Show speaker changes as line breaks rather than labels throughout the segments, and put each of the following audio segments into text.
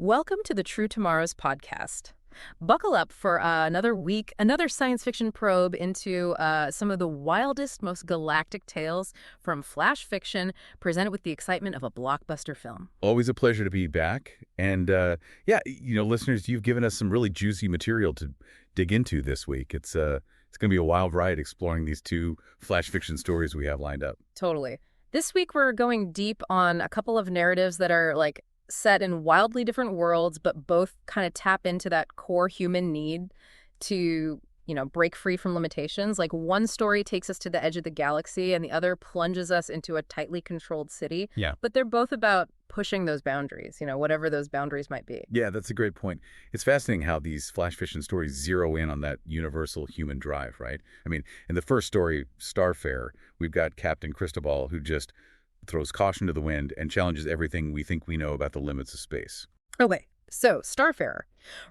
Welcome to the True Tomorrows podcast. Buckle up for another week, another science fiction probe into some of the wildest, most galactic tales from flash fiction, presented with the excitement of a blockbuster film.
Always a pleasure to be back. And listeners, you've given us some really juicy material to dig into this week. It's going to be a wild ride exploring these two flash fiction stories we have lined up.
Totally. This week we're going deep on a couple of narratives that are set in wildly different worlds, but both kind of tap into that core human need to, break free from limitations. Like one story takes us to the edge of the galaxy and the other plunges us into a tightly controlled city.
Yeah.
But they're both about pushing those boundaries, whatever those boundaries might be.
Yeah, that's a great point. It's fascinating how these flash fiction stories zero in on that universal human drive, right? I mean, in the first story, STARFARER, we've got Captain Cristobal who just throws caution to the wind and challenges everything we think we know about the limits of space.
Okay, so STARFARER.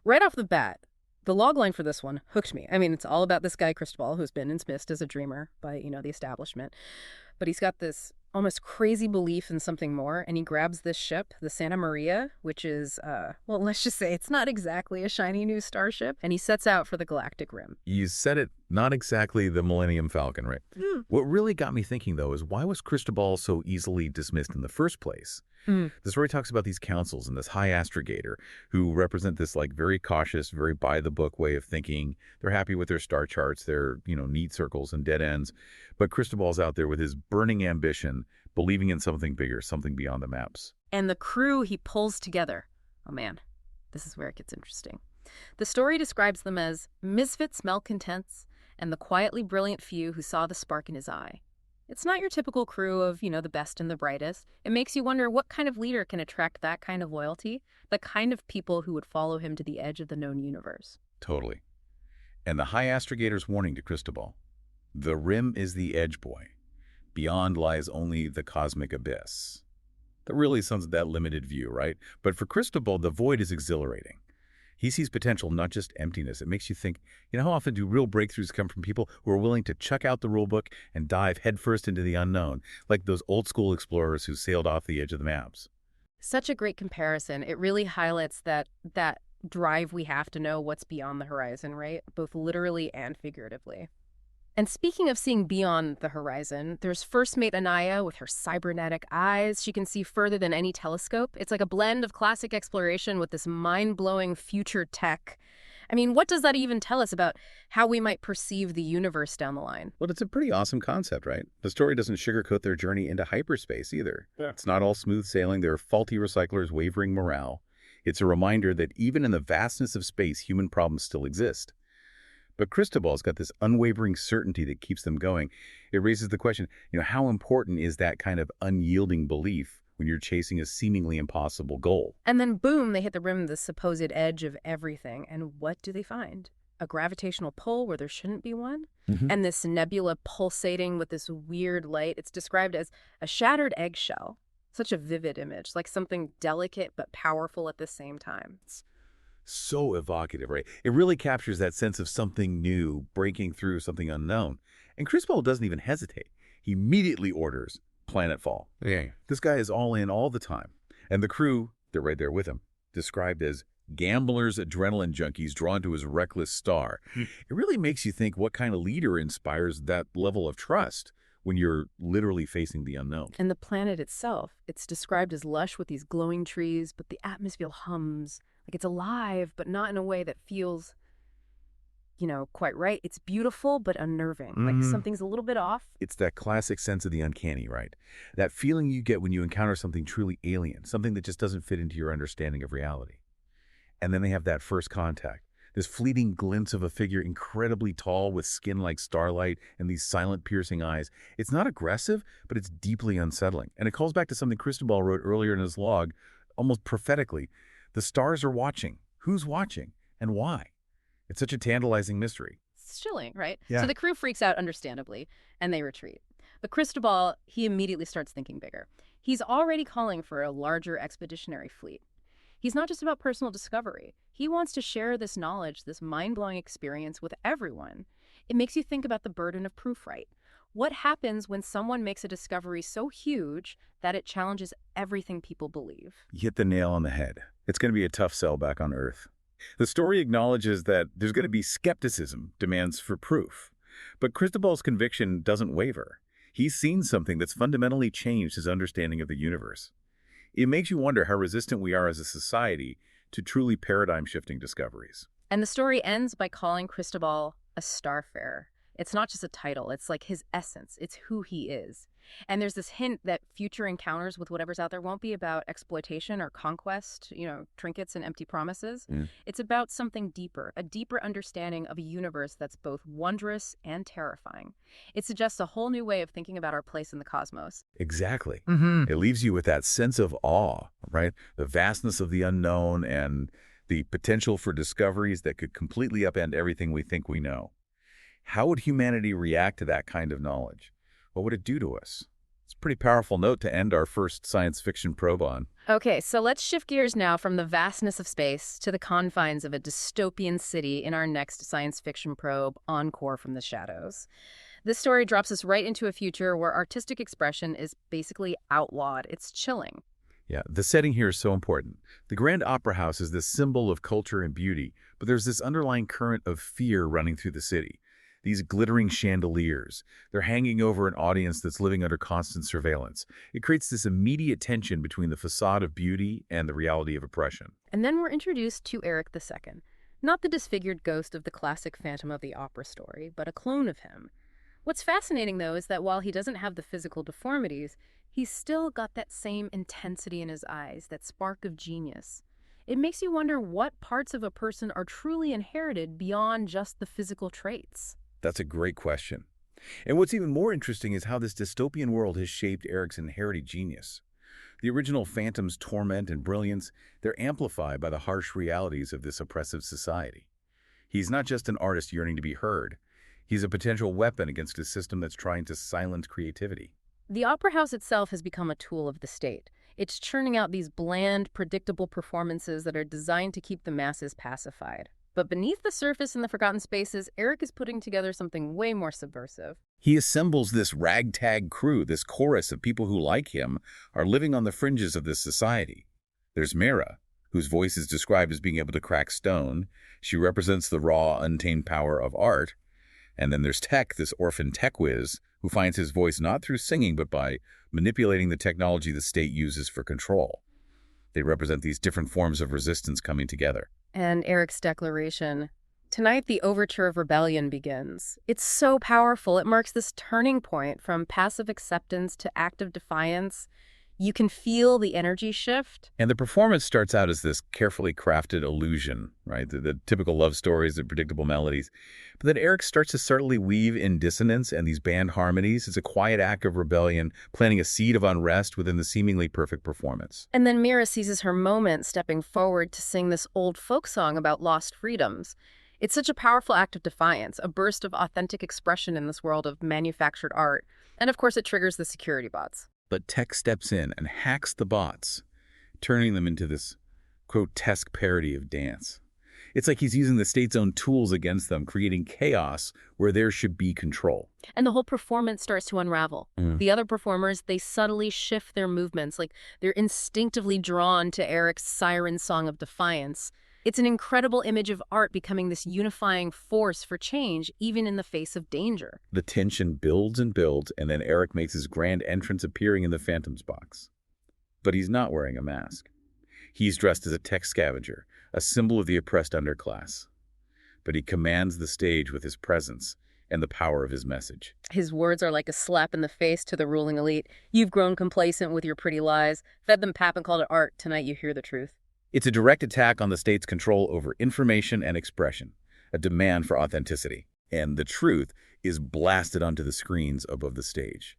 Right off the bat, the logline for this one hooked me. I mean, it's all about this guy, Cristobal, who's been dismissed as a dreamer by, the establishment. But he's got this almost crazy belief in something more, and he grabs this ship, the Santa Maria, which is, let's just say it's not exactly a shiny new starship, and he sets out for the galactic rim.
You said it, not exactly the Millennium Falcon, right? What really got me thinking, though, is why was Cristobal so easily dismissed in the first place? The story talks about these councils and this high astrogator who represent this very cautious, very by-the-book way of thinking. They're happy with their star charts, their, neat circles and dead ends. But Cristobal's out there with his burning ambition, believing in something bigger, something beyond the maps.
And the crew he pulls together. Oh man, this is where it gets interesting. The story describes them as misfits, malcontents, and the quietly brilliant few who saw the spark in his eye. It's not your typical crew of, the best and the brightest. It makes you wonder what kind of leader can attract that kind of loyalty, the kind of people who would follow him to the edge of the known universe.
Totally. And the high astrogator's warning to Cristobal: the rim is the edge, boy. Beyond lies only the cosmic abyss. That really sounds that limited view, right? But for Cristobal, the void is exhilarating. He sees potential, not just emptiness. It makes you think, how often do real breakthroughs come from people who are willing to chuck out the rule book and dive headfirst into the unknown, like those old school explorers who sailed off the edge of the maps?
Such a great comparison. It really highlights that drive we have to know what's beyond the horizon, right? Both literally and figuratively. And speaking of seeing beyond the horizon, there's first mate Anaya with her cybernetic eyes. She can see further than any telescope. It's like a blend of classic exploration with this mind-blowing future tech. I mean, what does that even tell us about how we might perceive the universe down the line?
Well, it's a pretty awesome concept, right? The story doesn't sugarcoat their journey into hyperspace either. Yeah. It's not all smooth sailing. There are faulty recyclers, wavering morale. It's a reminder that even in the vastness of space, human problems still exist. But Cristobal's got this unwavering certainty that keeps them going. It raises the question, how important is that kind of unyielding belief when you're chasing a seemingly impossible goal?
And then boom, they hit the rim, the supposed edge of everything. And what do they find? A gravitational pull where there shouldn't be one? And this nebula pulsating with this weird light. It's described as a shattered eggshell. Such a vivid image, like something delicate but powerful at the same time.
So evocative, right? It really captures that sense of something new, breaking through something unknown. And Cristobal doesn't even hesitate. He immediately orders planetfall. Yeah. This guy is all in all the time. And the crew, they're right there with him, described as gamblers, adrenaline junkies drawn to his reckless star. It really makes you think what kind of leader inspires that level of trust when you're literally facing the unknown.
And the planet itself, it's described as lush with these glowing trees, but the atmosphere hums. Like it's alive, but not in a way that feels, quite right. It's beautiful, but unnerving. Like something's a little bit off.
It's that classic sense of the uncanny, right? That feeling you get when you encounter something truly alien, something that just doesn't fit into your understanding of reality. And then they have that first contact, this fleeting glimpse of a figure incredibly tall with skin like starlight and these silent, piercing eyes. It's not aggressive, but it's deeply unsettling. And it calls back to something Cristobal wrote earlier in his log, almost prophetically. The stars are watching. Who's watching? And why? It's such a tantalizing mystery.
It's chilling, right?
Yeah.
So the crew freaks out, understandably, and they retreat. But Cristobal, he immediately starts thinking bigger. He's already calling for a larger expeditionary fleet. He's not just about personal discovery. He wants to share this knowledge, this mind-blowing experience with everyone. It makes you think about the burden of proof, right? What happens when someone makes a discovery so huge that it challenges everything people believe?
You hit the nail on the head. It's going to be a tough sell back on Earth. The story acknowledges that there's going to be skepticism, demands for proof. But Cristobal's conviction doesn't waver. He's seen something that's fundamentally changed his understanding of the universe. It makes you wonder how resistant we are as a society to truly paradigm-shifting discoveries.
And the story ends by calling Cristobal a starfarer. It's not just a title, it's like his essence. It's who he is. And there's this hint that future encounters with whatever's out there won't be about exploitation or conquest, trinkets and empty promises. It's about something deeper, a deeper understanding of a universe that's both wondrous and terrifying. It suggests a whole new way of thinking about our place in the cosmos.
Exactly. It leaves you with that sense of awe, right? The vastness of the unknown and the potential for discoveries that could completely upend everything we think we know. How would humanity react to that kind of knowledge? What would it do to us? It's a pretty powerful note to end our first science fiction probe on.
Okay, so let's shift gears now from the vastness of space to the confines of a dystopian city in our next science fiction probe, Encore from the Shadows. This story drops us right into a future where artistic expression is basically outlawed. It's chilling.
Yeah, the setting here is so important. The Grand Opera House is this symbol of culture and beauty, but there's this underlying current of fear running through the city. These glittering chandeliers, they're hanging over an audience that's living under constant surveillance. It creates this immediate tension between the facade of beauty and the reality of oppression.
And then we're introduced to Eric II. Not the disfigured ghost of the classic Phantom of the Opera story, but a clone of him. What's fascinating, though, is that while he doesn't have the physical deformities, he's still got that same intensity in his eyes, that spark of genius. It makes you wonder what parts of a person are truly inherited beyond just the physical traits.
That's a great question. And what's even more interesting is how this dystopian world has shaped Eric's inherited genius. The original Phantom's torment and brilliance, they're amplified by the harsh realities of this oppressive society. He's not just an artist yearning to be heard. He's a potential weapon against a system that's trying to silence creativity.
The Opera House itself has become a tool of the state. It's churning out these bland, predictable performances that are designed to keep the masses pacified. But beneath the surface in the forgotten spaces, Eric is putting together something way more subversive.
He assembles this ragtag crew, this chorus of people who, like him, are living on the fringes of this society. There's Mira, whose voice is described as being able to crack stone. She represents the raw, untamed power of art. And then there's Tech, this orphan tech whiz, who finds his voice not through singing, but by manipulating the technology the state uses for control. They represent these different forms of resistance coming together.
And Eric's declaration, "Tonight the overture of rebellion begins." It's so powerful. It marks this turning point from passive acceptance to active defiance. You can feel the energy shift.
And the performance starts out as this carefully crafted illusion, right? The typical love stories, the predictable melodies. But then Eric starts to subtly weave in dissonance and these band harmonies. It's a quiet act of rebellion, planting a seed of unrest within the seemingly perfect performance.
And then Mira seizes her moment, stepping forward to sing this old folk song about lost freedoms. It's such a powerful act of defiance, a burst of authentic expression in this world of manufactured art. And of course, it triggers the security bots.
But Tech steps in and hacks the bots, turning them into this grotesque parody of dance. It's like he's using the state's own tools against them, creating chaos where there should be control.
And the whole performance starts to unravel. The other performers, they subtly shift their movements, like they're instinctively drawn to Eric's siren song of defiance. It's an incredible image of art becoming this unifying force for change, even in the face of danger.
The tension builds and builds, and then Eric makes his grand entrance appearing in the Phantom's box. But he's not wearing a mask. He's dressed as a tech scavenger, a symbol of the oppressed underclass. But he commands the stage with his presence and the power of his message.
His words are like a slap in the face to the ruling elite. You've grown complacent with your pretty lies, fed them pap and called it art. Tonight you hear the truth.
It's a direct attack on the state's control over information and expression, a demand for authenticity. And the truth is blasted onto the screens above the stage.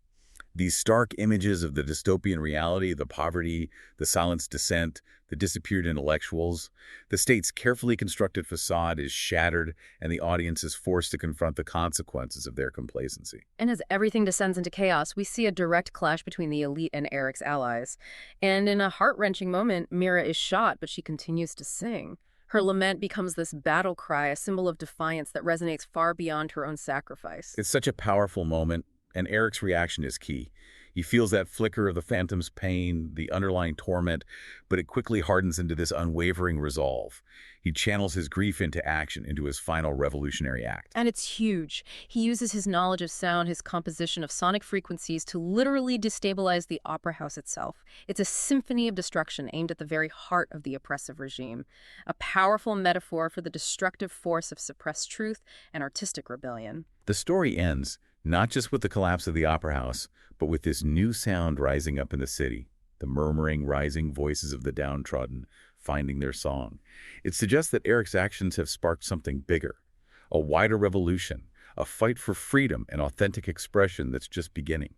These stark images of the dystopian reality, the poverty, the silenced dissent, the disappeared intellectuals. The state's carefully constructed facade is shattered, and the audience is forced to confront the consequences of their complacency.
And as everything descends into chaos, we see a direct clash between the elite and Eric's allies. And in a heart-wrenching moment, Mira is shot, but she continues to sing. Her lament becomes this battle cry, a symbol of defiance that resonates far beyond her own sacrifice.
It's such a powerful moment. And Eric's reaction is key. He feels that flicker of the phantom's pain, the underlying torment, but it quickly hardens into this unwavering resolve. He channels his grief into action, into his final revolutionary act.
And it's huge. He uses his knowledge of sound, his composition of sonic frequencies to literally destabilize the opera house itself. It's a symphony of destruction aimed at the very heart of the oppressive regime, a powerful metaphor for the destructive force of suppressed truth and artistic rebellion.
The story ends not just with the collapse of the opera house, but with this new sound rising up in the city, the murmuring, rising voices of the downtrodden finding their song. It suggests that Eric's actions have sparked something bigger, a wider revolution, a fight for freedom and authentic expression that's just beginning.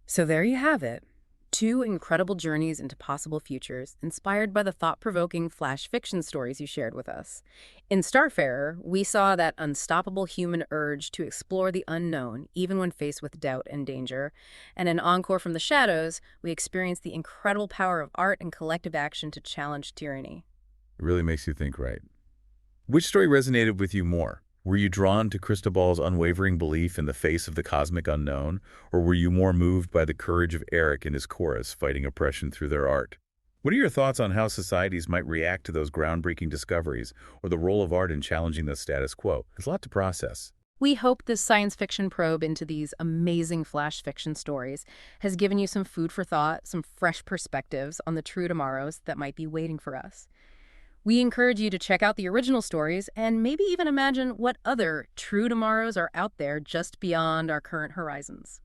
So there you have it. Two incredible journeys into possible futures, inspired by the thought-provoking flash fiction stories you shared with us. In Starfarer, we saw that unstoppable human urge to explore the unknown, even when faced with doubt and danger. And in Encore from the Shadows, we experienced the incredible power of art and collective action to challenge tyranny.
It really makes you think, right? Which story resonated with you more? Were you drawn to Cristobal's unwavering belief in the face of the cosmic unknown, or were you more moved by the courage of Eric and his chorus fighting oppression through their art? What are your thoughts on how societies might react to those groundbreaking discoveries, or the role of art in challenging the status quo? There's a lot to process.
We hope this science fiction probe into these amazing flash fiction stories has given you some food for thought, some fresh perspectives on the true tomorrows that might be waiting for us. We encourage you to check out the original stories and maybe even imagine what other true tomorrows are out there just beyond our current horizons.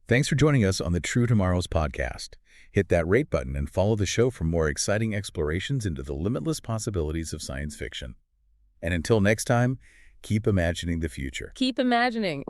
Thanks for joining us on the True Tomorrows podcast. Hit that rate button and follow the show for more exciting explorations into the limitless possibilities of science fiction. And until next time, keep imagining the future.
Keep imagining.